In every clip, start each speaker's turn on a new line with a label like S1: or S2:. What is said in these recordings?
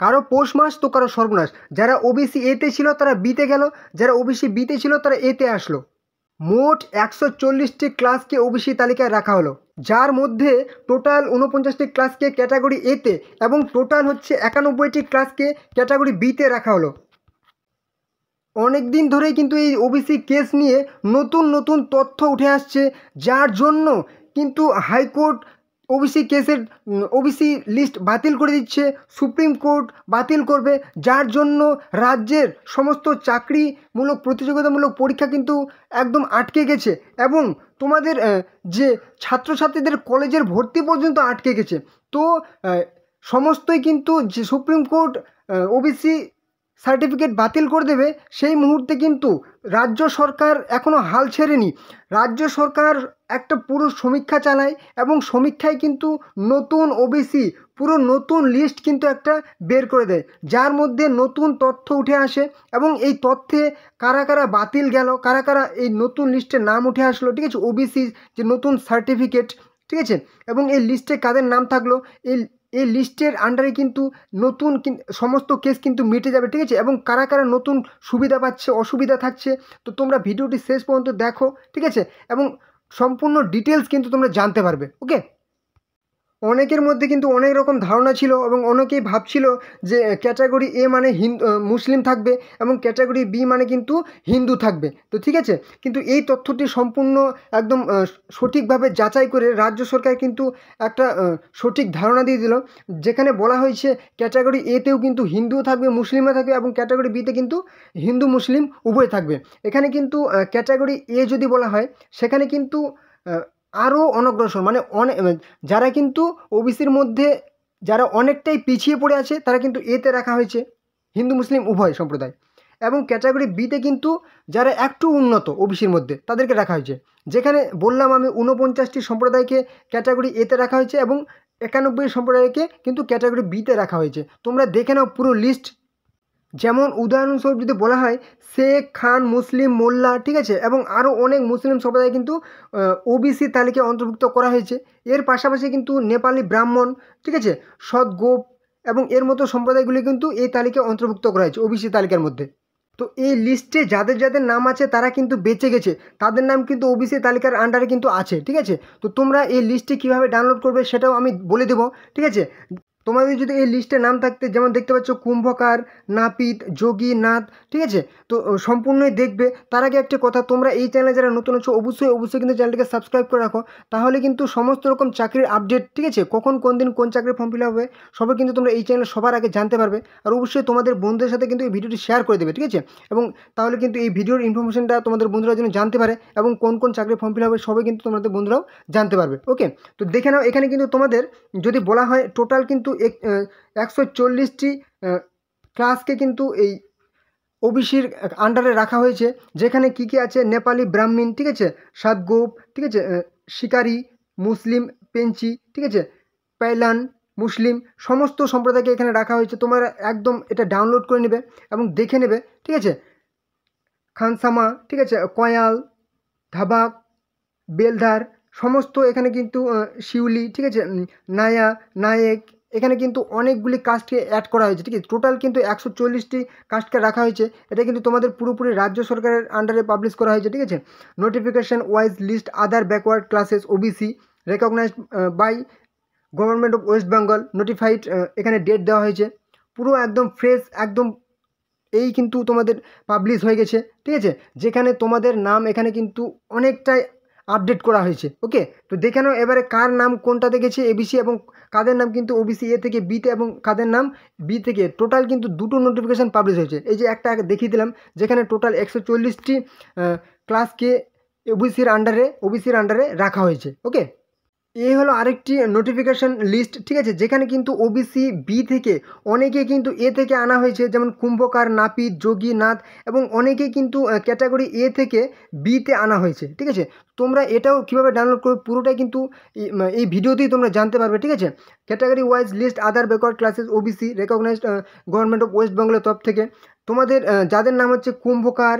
S1: কারো পৌষ মাস তো কারো সর্বনাশ। যারা ওবিসি এতে ছিল তারা বিতে গেল, যারা ওবিসি বিতে ছিল তারা এতে আসলো। মোট 140টি ক্লাসকে ওবিসি তালিকায় রাখা হলো, যার মধ্যে টোটাল 49টি ক্লাসকে ক্যাটাগরি এতে এবং টোটাল হচ্ছে 91টি ক্লাসকে ক্যাটাগরি বিতে রাখা হলো। অনেক দিন ধরেই কিন্তু এই ওবিসি কেস নিয়ে নতুন নতুন তথ্য উঠে আসছে, যার জন্য কিন্তু হাইকোর্ট ওবিসি লিস্ট বাতিল করে দিচ্ছে, সুপ্রিম কোর্ট বাতিল করবে, যার জন্য রাজ্যের সমস্ত চাকরিমূলক প্রতিযোগিতামূলক পরীক্ষা কিন্তু একদম আটকে গেছে এবং তোমাদের যে ছাত্রছাত্রীদের কলেজের ভর্তি পর্যন্ত আটকে গেছে। তো সমস্তই কিন্তু যে সুপ্রিম কোর্ট ওবিসি সার্টিফিকেট বাতিল করে দেবে, সেই মুহূর্তে কিন্তু রাজ্য সরকার এখনও হাল ছেড়েনি। রাজ্য সরকার একটা পুরো সমীক্ষা চালায় এবং সমীক্ষায় কিন্তু নতুন ওবিসি পুরো নতুন লিস্ট কিন্তু একটা বের করে দেয়, যার মধ্যে নতুন তথ্য উঠে আসে এবং এই তথ্যে কারা কারা বাতিল গেল, কারা কারা এই নতুন লিস্টে নাম উঠে আসলো, ঠিক আছে, ওবিসি যে নতুন সার্টিফিকেট, ঠিক আছে, এবং এই লিস্টে কাদের নাম থাকলো, এই লিস্টের আন্ডারে কিন্তু নতুন সমস্ত কেস কিন্তু মিটে যাবে, ঠিক আছে, এবং কারা কারা নতুন সুবিধা পাচ্ছে, অসুবিধা থাকছে। তো তোমরা ভিডিওটি শেষ পর্যন্ত দেখো, ঠিক আছে, এবং সম্পূর্ণ ডিটেলস কিন্তু তোমরা জানতে পারবে। ওকে, অনেকের মধ্যে কিন্তু অনেক রকম ধারণা ছিল এবং অনেকেই ভাবছিল যে ক্যাটাগরি এ মানে মুসলিম থাকবে এবং ক্যাটাগরি বি মানে কিন্তু হিন্দু থাকবে। তো ঠিক আছে, কিন্তু এই তথ্যটি সম্পূর্ণ একদম সঠিকভাবে যাচাই করে রাজ্য সরকার কিন্তু একটা সঠিক ধারণা দিয়ে দিল, যেখানে বলা হয়েছে ক্যাটাগরি এতেও কিন্তু হিন্দুও থাকবে, মুসলিমও থাকবে এবং ক্যাটাগরি বিতে কিন্তু হিন্দু মুসলিম উভয় থাকবে। এখানে কিন্তু ক্যাটাগরি এ যদি বলা হয় সেখানে কিন্তু আরও অনগ্রসর মানে যারা কিন্তু ওবিসির মধ্যে যারা অনেকটাই পিছিয়ে পড়ে আছে তারা কিন্তু এতে রাখা হয়েছে, হিন্দু মুসলিম উভয় সম্প্রদায়, এবং ক্যাটাগরি বিতে কিন্তু যারা একটু উন্নত ওবিসির মধ্যে তাদেরকে রাখা হয়েছে। যেখানে বললাম আমি 49টি সম্প্রদায়কে ক্যাটাগরি এতে রাখা হয়েছে এবং 91 সম্প্রদায়কে কিন্তু ক্যাটাগরি বিতে রাখা হয়েছে। তোমরা দেখে নাও পুরো লিস্ট। যেমন উদাহরণস্বরূপ যদি বলা হয় শেখ, খান, মুসলিম, মোল্লা, ঠিক আছে, এবং আরও অনেক মুসলিম সম্প্রদায় কিন্তু ওবিসি তালিকায় অন্তর্ভুক্ত করা হয়েছে। এর পাশাপাশি কিন্তু নেপালি ব্রাহ্মণ, ঠিক আছে, সৎগোপ এবং এর মতো সম্প্রদায়গুলি কিন্তু এই তালিকায় অন্তর্ভুক্ত করা হয়েছে ওবিসি তালিকার মধ্যে। তো এই লিস্টে যাদের যাদের নাম আছে তারা কিন্তু বেঁচে গেছে, তাদের নাম কিন্তু ওবিসি তালিকার আন্ডারে কিন্তু আছে, ঠিক আছে। তো তোমরা এই লিস্টটি কীভাবে ডাউনলোড করবে সেটাও আমি বলে দেবো, ঠিক আছে। তোমাদের যদি এই লিস্টে নাম থাকতে, যেমন দেখতে পাচ্ছ কুম্ভকার, নাপিত, যোগী, নাথ, ঠিক আছে, তো সম্পূর্ণই দেখবে। তার আগে একটা কথা, তোমরা এই চ্যানেলে যারা নতুন আছো অবশ্যই কিন্তু চ্যানেলটিকে সাবস্ক্রাইব করে রাখো, তাহলে কিন্তু সমস্ত রকম চাকরির আপডেট, ঠিক আছে, কখন কোন দিন কোন চাকরির ফর্ম ফিল আপ হবে সবাই কিন্তু তোমরা এই চ্যানেলে সবার আগে জানতে পারবে। আর অবশ্যই তোমাদের বন্ধুদের সাথে কিন্তু এই ভিডিওটি শেয়ার করে দেবে, ঠিক আছে, এবং তাহলে কিন্তু এই ভিডিওর ইনফরমেশনটা তোমাদের বন্ধুরা যেন জানতে পারে এবং কোন কোন চাকরির ফর্ম ফিল আপ হবে সবাই কিন্তু তোমাদের বন্ধুরাও জানতে পারবে। ওকে, তো দেখে নাও এখানে কিন্তু তোমাদের যদি বলা হয় টোটাল কিন্তু 140টি ক্লাসকে কিন্তু এই ওবিসির আন্ডারে রাখা হয়েছে, যেখানে কি কি আছে নেপালি ব্রাহ্মণ, ঠিক আছে, সাতগোপ, ঠিক আছে, শিকারি, মুসলিম, পেঞ্চি, ঠিক আছে, পাইলান, মুসলিম, সমস্ত সম্প্রদায়কে এখানে রাখা হয়েছে। তোমরা একদম এটা ডাউনলোড করে নেবে এবং দেখে নেবে, ঠিক আছে। খানসামা, ঠিক আছে, কয়াল, ধাবাক, বেলধার, সমস্ত এখানে কিন্তু শিউলি, ঠিক আছে, নায়া, নায়েক, এখানে কিন্তু অনেকগুলি কাস্টকে অ্যাড করা হয়েছে, ঠিক আছে। টোটাল কিন্তু 140টি কাস্টকে রাখা হয়েছে। এটা কিন্তু তোমাদের পুরোপুরি রাজ্য সরকারের আন্ডারে পাবলিশ করা হয়েছে, ঠিক আছে। Notification wise list other backward classes OBC recognised by government of West Bengal notified, এখানে ডেট দেওয়া হয়েছে, পুরো একদম ফ্রেশ একদম এই কিন্তু তোমাদের পাবলিশ হয়ে গেছে, ঠিক আছে, যেখানে তোমাদের নাম এখানে কিন্তু অনেকটাই আপডেট করা হয়েছে। ওকে, তো দেখে নাও এবারে কার নাম কোনটাতে গেছে এবিসি এবং কাদের নাম কিন্তু ওবিসি এ থেকে বিতে এবং কাদের নাম বি থেকে। টোটাল কিন্তু দুটো নোটিফিকেশান পাবলিশ হয়েছে। এই যে একটা দেখিয়ে দিলাম যেখানে টোটাল 140টি ক্লাসকে ওবিসির আন্ডারে রাখা হয়েছে। ওকে, এই হলো আরেকটি নোটিফিকেশান লিস্ট, ঠিক আছে, যেখানে কিন্তু ওবিসি বি থেকে অনেকে কিন্তু এ থেকে আনা হয়েছে, যেমন কুম্ভকার, নাপিত, যোগী, নাথ, এবং অনেকেই কিন্তু ক্যাটাগরি এ থেকে বিতে আনা হয়েছে, ঠিক আছে। তোমরা এটাও কীভাবে ডাউনলোড করবে পুরোটাই কিন্তু এই ভিডিওতেই তোমরা জানতে পারবে, ঠিক আছে। Category wise list other backward classes OBC recognised government of West বেঙ্গলের তরফ থেকে তোমাদের যাদের নাম হচ্ছে কুম্ভকার,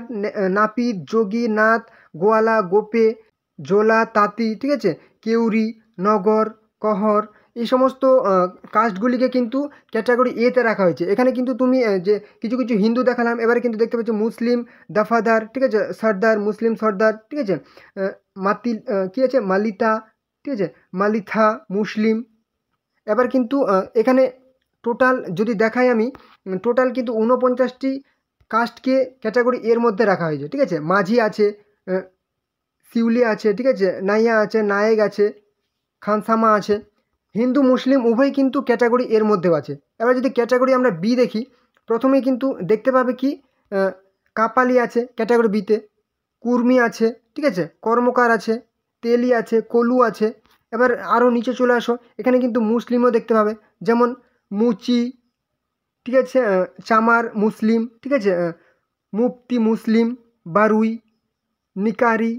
S1: নাপিত, যোগী, নাথ, গোয়ালা, গোপে, জোলা, তাঁতি, ঠিক আছে, কেউরি, নগর, কহর, এই সমস্ত কাস্টগুলিকে কিন্তু ক্যাটাগরি এতে রাখা হয়েছে। এখানে কিন্তু তুমি যে কিছু কিছু হিন্দু দেখালাম, এবারে কিন্তু দেখতে পাচ্ছ মুসলিম দফাদার, ঠিক আছে, সর্দার, মুসলিম সর্দার, ঠিক আছে, মাতিল কী আছে মালিতা, ঠিক আছে, মালিথা, মুসলিম। এবার কিন্তু এখানে টোটাল যদি দেখাই আমি, টোটাল কিন্তু 49টি কাস্টকে ক্যাটাগরি এর মধ্যে রাখা হয়েছে, ঠিক আছে। মাঝি আছে, শিউলি আছে, ঠিক আছে, নাইয়া আছে, নায়েক আছে, খানসামা আছে। হিন্দু মুসলিম উভয় কিন্তু ক্যাটাগরি এর মধ্যেও আছে। এবার যদি ক্যাটাগরি আমরা বি দেখি, প্রথমেই কিন্তু দেখতে পাবে কি কাপালি আছে ক্যাটাগরি বিতে, কুর্মি আছে, ঠিক আছে, কর্মকার আছে, তেলি আছে, কলু আছে। এবার আরও নিচে চলে আসো, এখানে কিন্তু মুসলিমও দেখতে পাবে, যেমন মুচি, ঠিক আছে, চামার মুসলিম, ঠিক আছে, মুফতি মুসলিম, বারুই, নিকারি,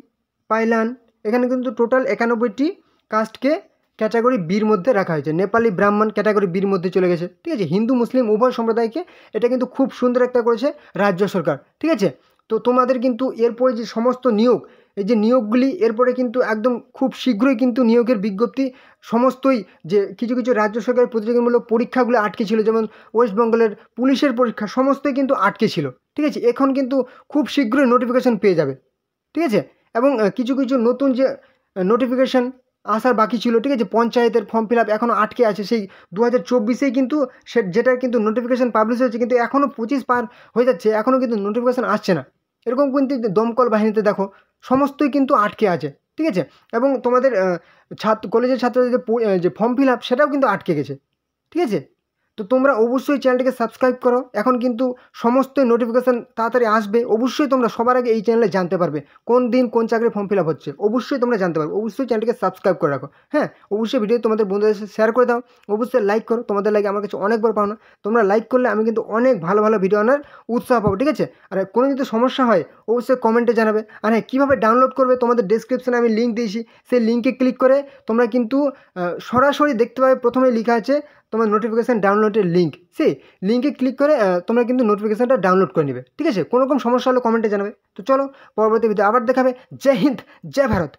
S1: পাইলান। এখানে কিন্তু টোটাল 91টি কাস্টকে ক্যাটাগরি বির মধ্যে রাখা হয়েছে। নেপালি ব্রাহ্মণ ক্যাটাগরি বির মধ্যে চলে গেছে, ঠিক আছে। হিন্দু মুসলিম উভয় সম্প্রদায়কে এটা কিন্তু খুব সুন্দর একটা করেছে রাজ্য সরকার, ঠিক আছে। তো তোমাদের কিন্তু এরপরে যে সমস্ত নিয়োগ, এই যে নিয়োগগুলি এরপরে কিন্তু একদম খুব শীঘ্রই কিন্তু নিয়োগের বিজ্ঞপ্তি সমস্তই, যে কিছু কিছু রাজ্য সরকারের প্রতিযোগিতামূলক পরীক্ষাগুলো আটকে ছিল, যেমন ওয়েস্ট বেঙ্গলের পুলিশের পরীক্ষা সমস্তই কিন্তু আটকে ছিল, ঠিক আছে। এখন কিন্তু খুব শীঘ্রই নোটিফিকেশান পেয়ে যাবে, ঠিক আছে। এবং কিছু কিছু নতুন যে নোটিফিকেশান আসার বাকি ছিল, ঠিক আছে, পঞ্চায়েতের ফর্ম ফিল আপ এখনও আটকে আছে, সেই 2024-এই কিন্তু যেটার কিন্তু নোটিফিকেশান পাবলিশ হয়েছে, কিন্তু এখনও 25 পার হয়ে যাচ্ছে, এখনও কিন্তু নোটিফিকেশান আসছে না। এরকম কিন্তু দমকল বাহিনীতে দেখো সমস্তই কিন্তু আটকে আছে, ঠিক আছে। এবং তোমাদের কলেজের ছাত্রদের যে ফর্ম ফিল আপ সেটাও কিন্তু আটকে গেছে, ঠিক আছে। তো তোমরা অবশ্যই চ্যানেলটিকে সাবস্ক্রাইব করো, এখন কিন্তু সমস্ত নোটিফিকেশান তাড়াতাড়ি আসবে, অবশ্যই তোমরা সবার আগে এই চ্যানেলে জানতে পারবে কোন দিন কোন চাকরির ফর্ম ফিল আপ হচ্ছে, অবশ্যই তোমরা জানতে পারবে। অবশ্যই চ্যানেলটিকে সাবস্ক্রাইব করে রাখো, হ্যাঁ। অবশ্যই ভিডিও তোমাদের বন্ধুদের সাথে শেয়ার করে দাও, অবশ্যই লাইক করো, তোমাদের লাইক আমার কাছে অনেক বড় পাওনা। তোমরা লাইক করলে আমি কিন্তু অনেক ভালো ভালো ভিডিও আনার উৎসাহ পাবো, ঠিক আছে। আর কোনো যদি সমস্যা হয় অবশ্যই কমেন্টে জানাবে। আর হ্যাঁ, কীভাবে ডাউনলোড করবে তোমাদের ডেসক্রিপশনে আমি লিঙ্ক দিয়েছি, সেই লিঙ্কে ক্লিক করে তোমরা কিন্তু সরাসরি দেখতে পাবে, প্রথমে লেখা আছে তোমার নোটিফিকেশান ডাউনলোডের লিঙ্ক, সেই লিঙ্কে ক্লিক করে তোমরা কিন্তু নোটিফিকেশানটা ডাউনলোড করে নেবে, ঠিক আছে। কোনো রকম সমস্যা হলে কমেন্টে জানাবে। তো চলো পরবর্তী ভিডিও আবার দেখাবে। জয় হিন্দ, জয় ভারত।